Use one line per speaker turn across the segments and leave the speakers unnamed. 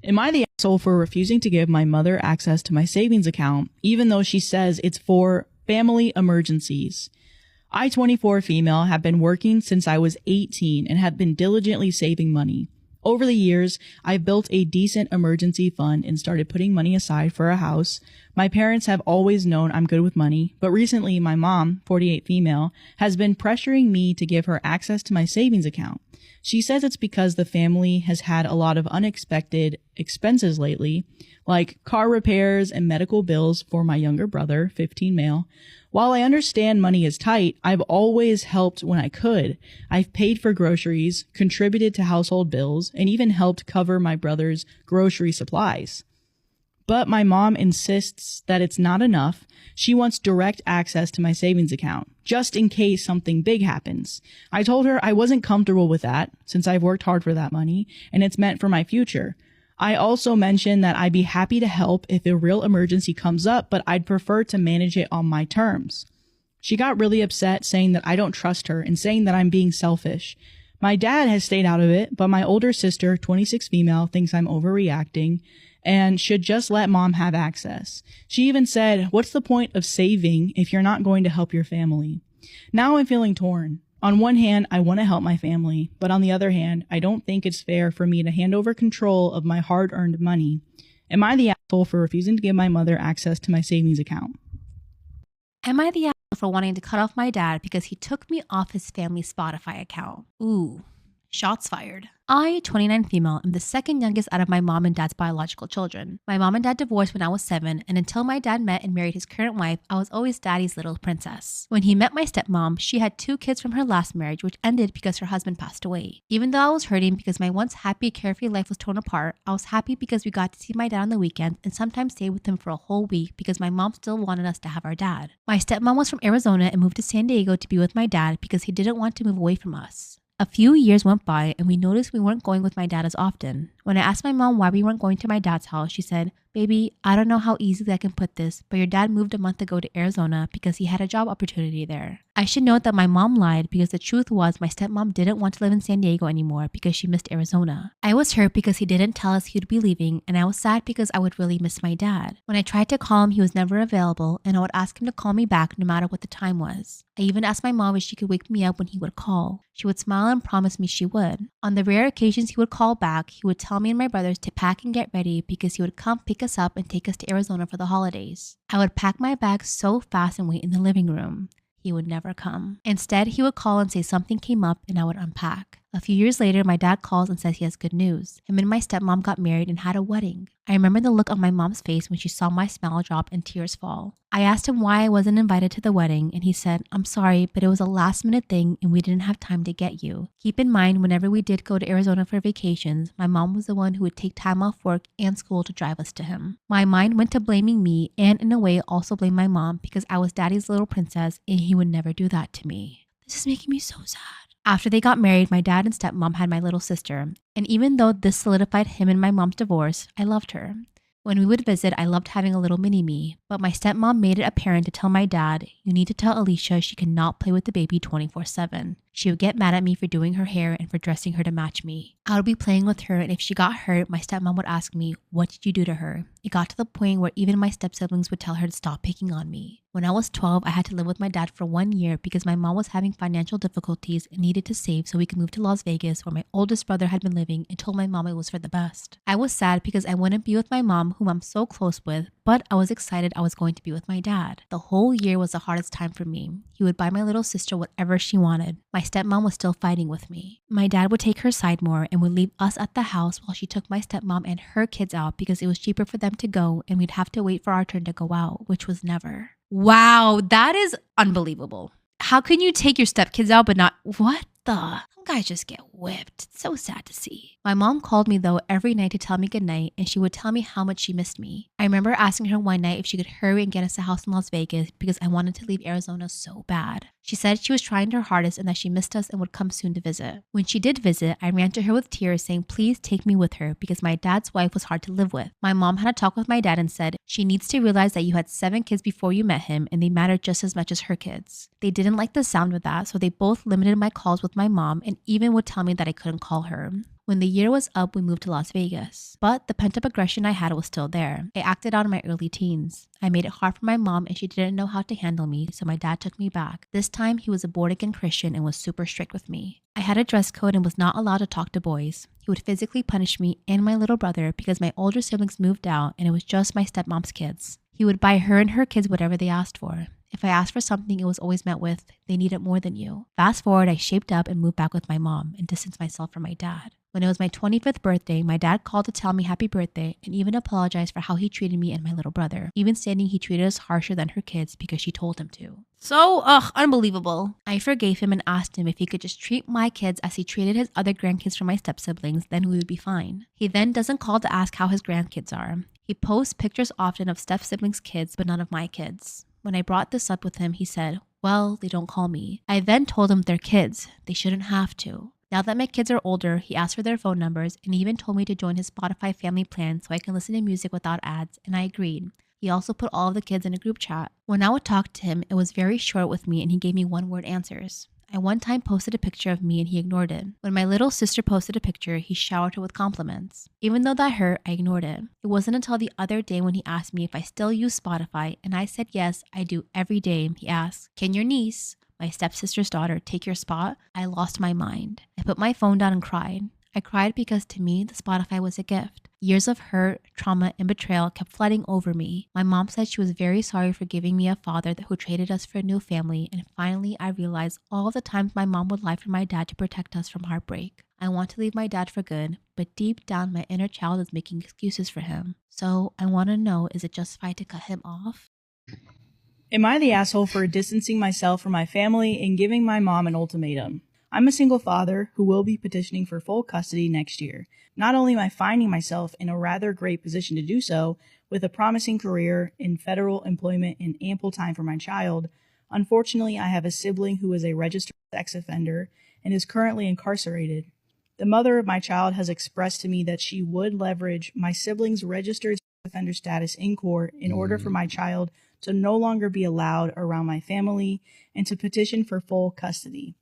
Am I the asshole for refusing to give my mother access to my savings account, even though she says it's for family emergencies? I, 24 female, have been working since I was 18 and have been diligently saving money. Over the years, I've built a decent emergency fund and started putting money aside for a house. My parents have always known I'm good with money, but recently my mom, 48 female, has been pressuring me to give her access to my savings account. She says it's because the family has had a lot of unexpected expenses lately, like car repairs and medical bills for my younger brother, 15 male. While I understand money is tight, I've always helped when I could. I've paid for groceries, contributed to household bills, and even helped cover my brother's grocery supplies. But my mom insists that it's not enough. She wants direct access to my savings account, just in case something big happens. I told her I wasn't comfortable with that, since I've worked hard for that money, and it's meant for my future. I also mentioned that I'd be happy to help if a real emergency comes up, but I'd prefer to manage it on my terms. She got really upset, saying that I don't trust her and saying that I'm being selfish. My dad has stayed out of it, but my older sister, 26 female, thinks I'm overreacting and should just let mom have access. She even said, "What's the point of saving if you're not going to help your family?" Now I'm feeling torn. On one hand, I want to help my family, but on the other hand, I don't think it's fair for me to hand over control of my hard-earned money. Am I the asshole for refusing to give my mother access to my savings account?
Am I the asshole for wanting to cut off my dad because he took me off his family Spotify account? Ooh, shots fired. I, 29 female, am the second youngest out of my mom and dad's biological children. My mom and dad divorced when I was 7, and until my dad met and married his current wife, I was always daddy's little princess. When he met my stepmom, she had 2 kids from her last marriage, which ended because her husband passed away. Even though I was hurting because my once happy, carefree life was torn apart, I was happy because we got to see my dad on the weekends and sometimes stay with him for a whole week because my mom still wanted us to have our dad. My stepmom was from Arizona and moved to San Diego to be with my dad because he didn't want to move away from us. A few years went by and we noticed we weren't going with my dad as often. When I asked my mom why we weren't going to my dad's house, she said, "Baby, I don't know how easily I can put this, but your dad moved a month ago to Arizona because he had a job opportunity there." I should note that my mom lied because the truth was my stepmom didn't want to live in San Diego anymore because she missed Arizona. I was hurt because he didn't tell us he would be leaving, and I was sad because I would really miss my dad. When I tried to call him, he was never available, and I would ask him to call me back no matter what the time was. I even asked my mom if she could wake me up when he would call. She would smile and promise me she would. On the rare occasions he would call back, he would tell me and my brothers to pack and get ready because he would come pick us up and take us to Arizona for the holidays. I would pack my bags so fast and wait in the living room. He would never come. Instead, he would call and say something came up and I would unpack. A few years later, my dad calls and says he has good news. Him and my stepmom got married and had a wedding. I remember the look on my mom's face when she saw my smile drop and tears fall. I asked him why I wasn't invited to the wedding, and he said, "I'm sorry, but it was a last-minute thing and we didn't have time to get you." Keep in mind, whenever we did go to Arizona for vacations, my mom was the one who would take time off work and school to drive us to him. My mind went to blaming me and in a way also blame my mom because I was daddy's little princess and he would never do that to me. This is making me so sad. After they got married, my dad and stepmom had my little sister, and even though this solidified him and my mom's divorce, I loved her. When we would visit, I loved having a little mini-me, but my stepmom made it apparent to tell my dad, "You need to tell Alicia she cannot play with the baby 24/7. She would get mad at me for doing her hair and for dressing her to match me. I would be playing with her, and if she got hurt, my stepmom would ask me, "What did you do to her?" It got to the point where even my step-siblings would tell her to stop picking on me. When I was 12, I had to live with my dad for 1 year because my mom was having financial difficulties and needed to save so we could move to Las Vegas where my oldest brother had been living and told my mom it was for the best. I was sad because I wouldn't be with my mom, whom I'm so close with, but I was excited I was going to be with my dad. The whole year was the hardest time for me. He would buy my little sister whatever she wanted. My stepmom was still fighting with me. My dad would take her side more and would leave us at the house while she took my stepmom and her kids out because it was cheaper for them to go and we'd have to wait for our turn to go out, which was never. Wow, that is unbelievable. How can you take your stepkids out but not... What the? Some guys just get whipped. It's so sad to see. My mom called me though every night to tell me goodnight, and she would tell me how much she missed me. I remember asking her one night if she could hurry and get us a house in Las Vegas because I wanted to leave Arizona so bad. She said she was trying her hardest and that she missed us and would come soon to visit. When she did visit, I ran to her with tears saying please take me with her because my dad's wife was hard to live with. My mom had a talk with my dad and said she needs to realize that you had 7 kids before you met him and they mattered just as much as her kids. They didn't like the sound of that, so they both limited my calls with my mom and even would tell me that I couldn't call her. When the year was up, we moved to Las Vegas. But the pent-up aggression I had was still there. I acted out in my early teens. I made it hard for my mom and she didn't know how to handle me, so my dad took me back. This time, he was a born-again Christian and was super strict with me. I had a dress code and was not allowed to talk to boys. He would physically punish me and my little brother because my older siblings moved out and it was just my stepmom's kids. He would buy her and her kids whatever they asked for. If I asked for something, it was always met with, they need it more than you. Fast forward, I shaped up and moved back with my mom and distanced myself from my dad. When it was my 25th birthday, my dad called to tell me happy birthday and even apologized for how he treated me and my little brother, even stating he treated us harsher than her kids because she told him to. So, unbelievable. I forgave him and asked him if he could just treat my kids as he treated his other grandkids from my step-siblings, then we would be fine. He then doesn't call to ask how his grandkids are. He posts pictures often of step-siblings' kids, but none of my kids. When I brought this up with him, he said, well, they don't call me. I then told him they're kids. They shouldn't have to. Now that my kids are older, he asked for their phone numbers and he even told me to join his Spotify family plan so I can listen to music without ads, and I agreed. He also put all of the kids in a group chat. When I would talk to him, it was very short with me and he gave me one-word answers. I one time posted a picture of me and he ignored it. When my little sister posted a picture, he showered her with compliments. Even though that hurt, I ignored it. It wasn't until the other day when he asked me if I still use Spotify and I said yes, I do every day. He asked, can your niece, my stepsister's daughter, take your spot? I lost my mind. I put my phone down and cried. I cried because to me, the Spotify was a gift. Years of hurt, trauma, and betrayal kept flooding over me. My mom said she was very sorry for giving me a father who traded us for a new family, and finally I realized all the times my mom would lie for my dad to protect us from heartbreak. I want to leave my dad for good, but deep down my inner child is making excuses for him. So I want to know, is it justified to cut him off?
Am I the asshole for distancing myself from my family and giving my mom an ultimatum? I'm a single father who will be petitioning for full custody next year. Not only am I finding myself in a rather great position to do so, with a promising career in federal employment and ample time for my child, unfortunately I have a sibling who is a registered sex offender and is currently incarcerated. The mother of my child has expressed to me that she would leverage my sibling's registered sex offender status in court in order for my child to no longer be allowed around my family and to petition for full custody.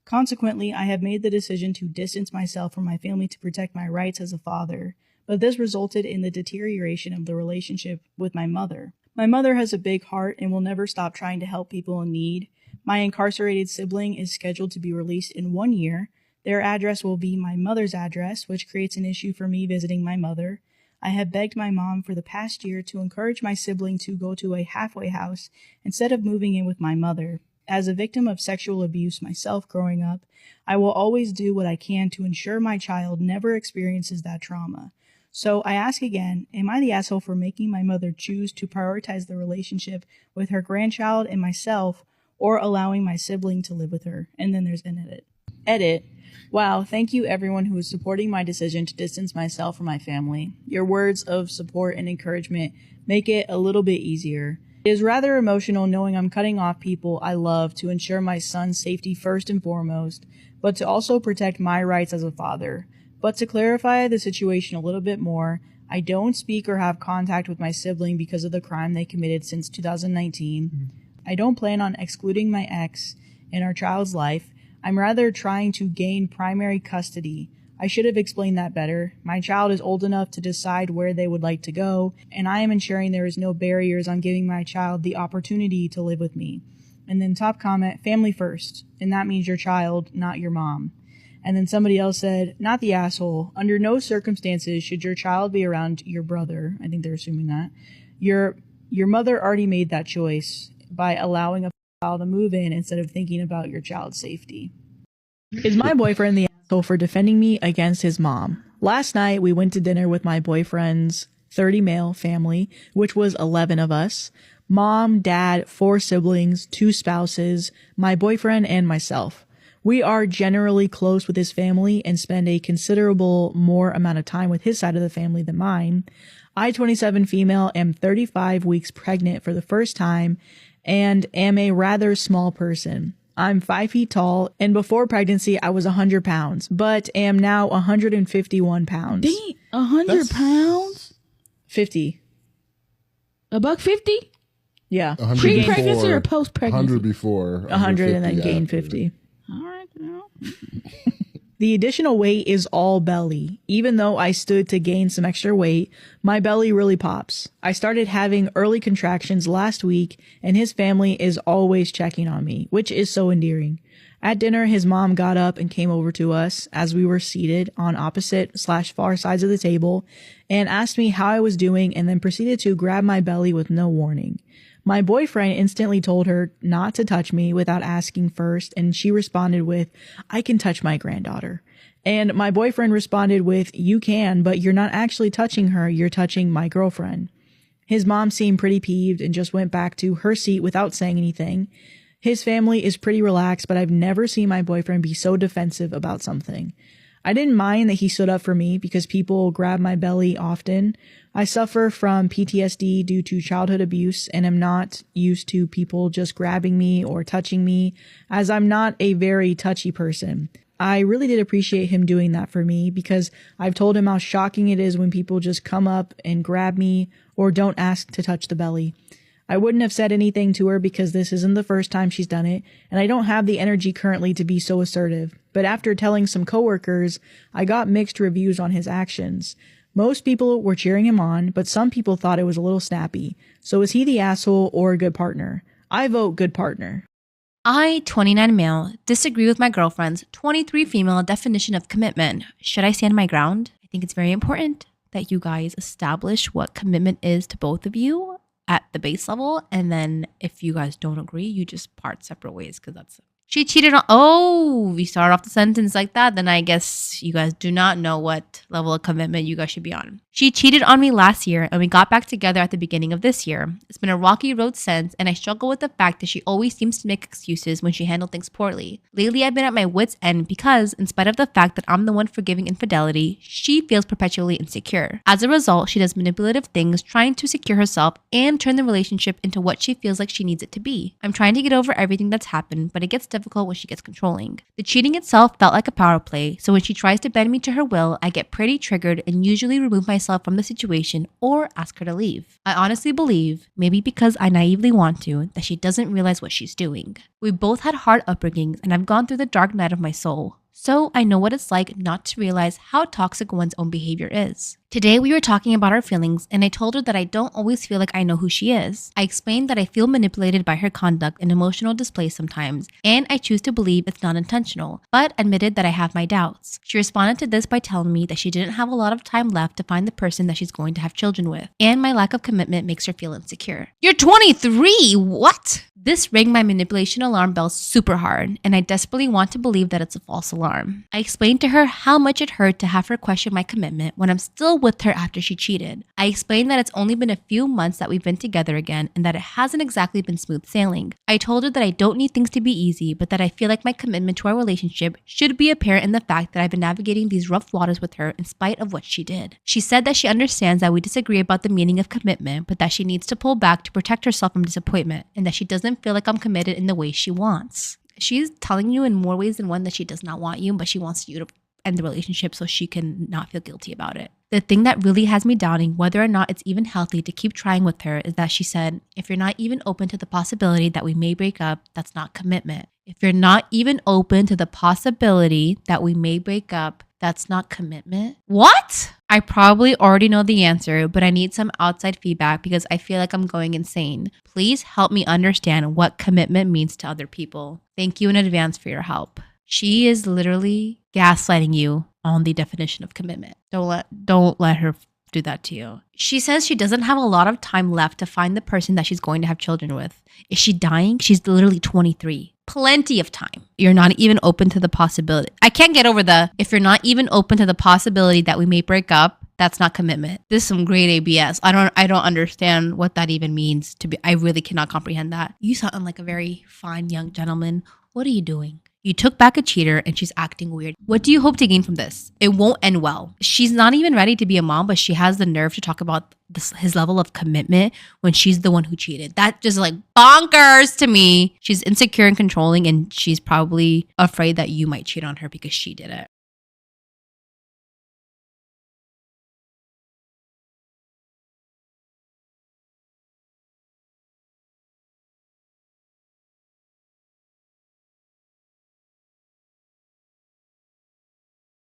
Consequently, I have made the decision to distance myself from my family to protect my rights as a father, but this resulted in the deterioration of the relationship with my mother. My mother has a big heart and will never stop trying to help people in need. My incarcerated sibling is scheduled to be released in 1 year. Their address will be my mother's address, which creates an issue for me visiting my mother. I have begged my mom for the past year to encourage my sibling to go to a halfway house instead of moving in with my mother. As a victim of sexual abuse myself growing up, I will always do what I can to ensure my child never experiences that trauma. So I ask again, am I the asshole for making my mother choose to prioritize the relationship with her grandchild and myself, or allowing my sibling to live with her? And then there's an edit. Edit. Wow, thank you everyone who is supporting my decision to distance myself from my family. Your words of support and encouragement make it a little bit easier. It is rather emotional knowing I'm cutting off people I love to ensure my son's safety first and foremost, but to also protect my rights as a father. But to clarify the situation a little bit more, I don't speak or have contact with my sibling because of the crime they committed since 2019. I don't plan on excluding my ex in our child's life. I'm rather trying to gain primary custody. I should have explained that better. My child is old enough to decide where they would like to go, and I am ensuring there is no barriers on giving my child the opportunity to live with me. And then top comment, family first, and that means your child, not your mom. And then somebody else said, not the asshole. Under no circumstances should your child be around your brother. I think they're assuming that. Your mother already made that choice by allowing a child to move in instead of thinking about your child's safety. Is my boyfriend the asshole for defending me against his mom? Last night, we went to dinner with my boyfriend's 30 male family, which was 11 of us. Mom, dad, 4 siblings, 2 spouses, my boyfriend, and myself. We are generally close with his family and spend a considerable more amount of time with his side of the family than mine. I, 27 female, am 35 weeks pregnant for the first time and am a rather small person. I'm 5 feet tall, and before pregnancy, I was 100 pounds, but am now 151 pounds.
Dang, 100 pounds?
50.
$150?
Yeah.
Pre-pregnancy or post-pregnancy?
100 before.
100 and then gain 50.
All right. Well.
The additional weight is all belly. Even though I stood to gain some extra weight, my belly really pops. I started having early contractions last week, and his family is always checking on me, which is so endearing. At dinner, his mom got up and came over to us as we were seated on opposite/far sides of the table and asked me how I was doing and then proceeded to grab my belly with no warning. My boyfriend instantly told her not to touch me without asking first, and she responded with, "I can touch my granddaughter." And my boyfriend responded with, "You can, but you're not actually touching her, you're touching my girlfriend." His mom seemed pretty peeved and just went back to her seat without saying anything. His family is pretty relaxed, but I've never seen my boyfriend be so defensive about something. I didn't mind that he stood up for me because people grab my belly often. I suffer from PTSD due to childhood abuse and am not used to people just grabbing me or touching me, as I'm not a very touchy person. I really did appreciate him doing that for me because I've told him how shocking it is when people just come up and grab me or don't ask to touch the belly. I wouldn't have said anything to her because this isn't the first time she's done it, and I don't have the energy currently to be so assertive. But after telling some coworkers, I got mixed reviews on his actions. Most people were cheering him on, but some people thought it was a little snappy. So is he the asshole or a good partner? I vote good partner.
I, 29 male, disagree with my girlfriend's 23 female definition of commitment. Should I stand my ground? I think it's very important that you guys establish what commitment is to both of you at the base level, and then if you guys don't agree, you just part separate ways, because that's she cheated on. Oh, we start off the sentence like that, then I guess you guys do not know what level of commitment you guys should be on. She cheated on me last year, and we got back together at the beginning of this year. It's been a rocky road since, and I struggle with the fact that she always seems to make excuses when she handled things poorly. Lately, I've been at my wit's end because, in spite of the fact that I'm the one forgiving infidelity, she feels perpetually insecure. As a result, she does manipulative things, trying to secure herself and turn the relationship into what she feels like she needs it to be. I'm trying to get over everything that's happened, but it gets difficult when she gets controlling. The cheating itself felt like a power play, so when she tries to bend me to her will, I get pretty triggered and usually remove myself from the situation or ask her to leave. I honestly believe, maybe because I naively want to, that she doesn't realize what she's doing. We both had hard upbringings, and I've gone through the dark night of my soul. So I know what it's like not to realize how toxic one's own behavior is. Today we were talking about our feelings, and I told her that I don't always feel like I know who she is. I explained that I feel manipulated by her conduct and emotional display sometimes, and I choose to believe it's not intentional, but admitted that I have my doubts. She responded to this by telling me that she didn't have a lot of time left to find the person that she's going to have children with, and my lack of commitment makes her feel insecure. You're 23! What? This rang my manipulation alarm bell super hard, and I desperately want to believe that it's a false alarm. I explained to her how much it hurt to have her question my commitment when I'm still with her after she cheated. I explained that it's only been a few months that we've been together again and that it hasn't exactly been smooth sailing. I told her that I don't need things to be easy, but that I feel like my commitment to our relationship should be apparent in the fact that I've been navigating these rough waters with her in spite of what she did. She said that she understands that we disagree about the meaning of commitment, but that she needs to pull back to protect herself from disappointment, and that she doesn't feel like I'm committed in the way she wants. She's telling you in more ways than one that she does not want you, but she wants you to end the relationship so she can not feel guilty about it. The thing that really has me doubting whether or not it's even healthy to keep trying with her is that she said, if you're not even open to the possibility that we may break up, that's not commitment. If you're not even open to the possibility that we may break up, that's not commitment. What? I probably already know the answer, but I need some outside feedback because I feel like I'm going insane. Please help me understand what commitment means to other people. Thank you in advance for your help. She is literally gaslighting you on the definition of commitment. Don't let her do that to you. She says she doesn't have a lot of time left to find the person that she's going to have children with. Is she dying? She's literally 23. Plenty of time. You're not even open to the possibility. I can't get over if you're not even open to the possibility that we may break up, that's not commitment. This is some grade ABS. I don't understand what that even means to be. I really cannot comprehend that. You sound like a very fine young gentleman. What are you doing? You took back a cheater and she's acting weird. What do you hope to gain from this? It won't end well. She's not even ready to be a mom, but she has the nerve to talk about his level of commitment when she's the one who cheated. That just like bonkers to me. She's insecure and controlling, and she's probably afraid that you might cheat on her because she did it.